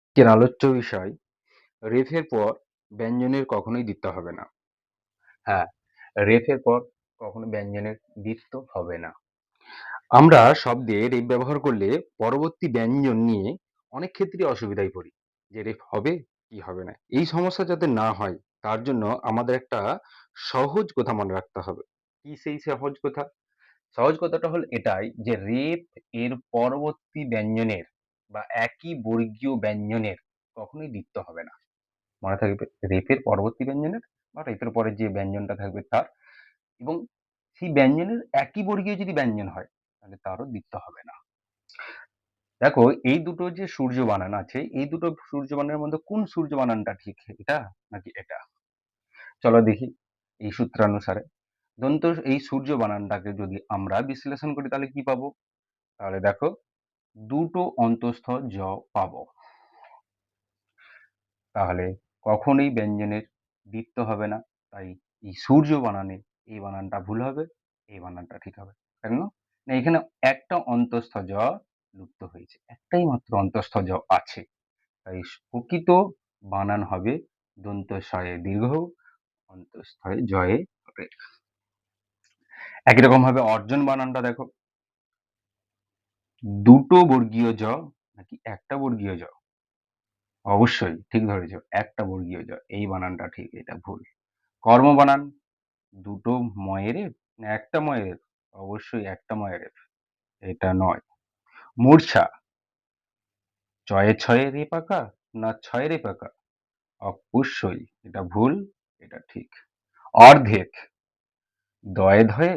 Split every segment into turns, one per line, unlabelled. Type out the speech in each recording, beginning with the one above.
আজকের আলোচ্য বিষয় রেফের পর ব্যঞ্জনের কখনোই দ্বিত্ব হবে না। হ্যাঁ, রেফের পর কখনো ব্যঞ্জনের দ্বিত্ব হবে না। আমরা শব্দে রেফ ব্যবহার করলে পরবর্তী ব্যঞ্জন নিয়ে অনেক ক্ষেত্রেই অসুবিধায় পড়ি, যে রেফ হবে কি হবে না। এই সমস্যা যাতে না হয় তার জন্য আমাদের একটা সহজ কথা মনে রাখতে হবে। কি সেই সহজ কথা? সহজ কথাটা হলো এটাই যে রেফ এর পরবর্তী ব্যঞ্জনের বা একই বর্গীয় ব্যঞ্জনের কখনোই দ্বিত্ব হবে না। মনে থাকবে রেফের পরবর্তী ব্যঞ্জনের বা রেফের পরে যে ব্যঞ্জনটা থাকবে তার, এবং সেই ব্যঞ্জনের একই বর্গীয় যদি ব্যঞ্জন হয় তাহলে তারও দ্বিত্ব হবে না। দেখো, এই দুটো যে সূর্য বানান আছে, এই দুটো সূর্য বানানের মধ্যে কোন সূর্য বানানটা ঠিক, এটা নাকি এটা? চলো দেখি। এই সূত্রানুসারে এই সূর্য বানানটাকে যদি আমরা বিশ্লেষণ করি তাহলে কি পাবো? তাহলে দেখো, দুটো অন্তঃস্থ জ পাবো। তাহলে কখনোই ব্যঞ্জনের দ্বিত্ব হবে না। তাই এই সূর্য বানানে এই বানানটা ভুল হবে, এই বানানটা ঠিক হবে। কেন না? এখানে একটা অন্তঃস্থ জ লুপ্ত হয়েছে, একটাই মাত্র অন্তঃস্থ জ আছে। তাই প্রকৃত বানান হবে দন্ত স্বয়ে দীর্ঘ, অন্তঃস্থয়ে জয়ে রেফ। একই রকম ভাবে অর্জন বানানটা দেখো, দুটো বর্গীয় জ নাকি একটা বর্গীয় জ? অবশ্যই ঠিক ধরেছ, একটা বর্গীয় জ। এই বানানটা ঠিক, এটা ভুল। কর্ম বানান, দুটো ময়ের না একটা ময়ের? অবশ্যই একটা ময়ের, এটা নয়। মূর্ছা, চয়ে ছয়ে রেপ আঁকা না ছয় রেপ আঁকা? অবশ্যই এটা ভুল, এটা ঠিক। অর্ধেক, দয়ে ধয়ে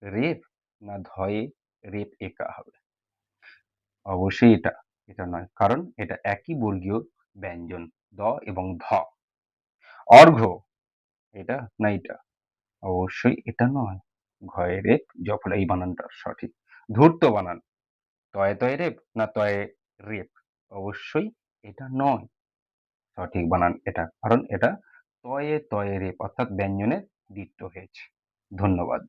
রেপ না ধয়ে রেপ একা হবে? অবশ্যই এটা, এটা নয়, কারণ এটা একই বর্গীয় ব্যঞ্জন দ এবং ধ। অর্ঘ্য, এটা না এটা? অবশ্যই এটা নয়, ঘয়ে রেপ যফলা, এই বানানটা সঠিক। ধূর্ত বানান, তয়ে তয়ে রেপ না তয়ে রেপ? অবশ্যই এটা নয়, সঠিক বানান এটা, কারণ এটা তয়ে তয়ে রেপ অর্থাৎ ব্যঞ্জনের দ্বিত্ব হয়েছে। ধন্যবাদ।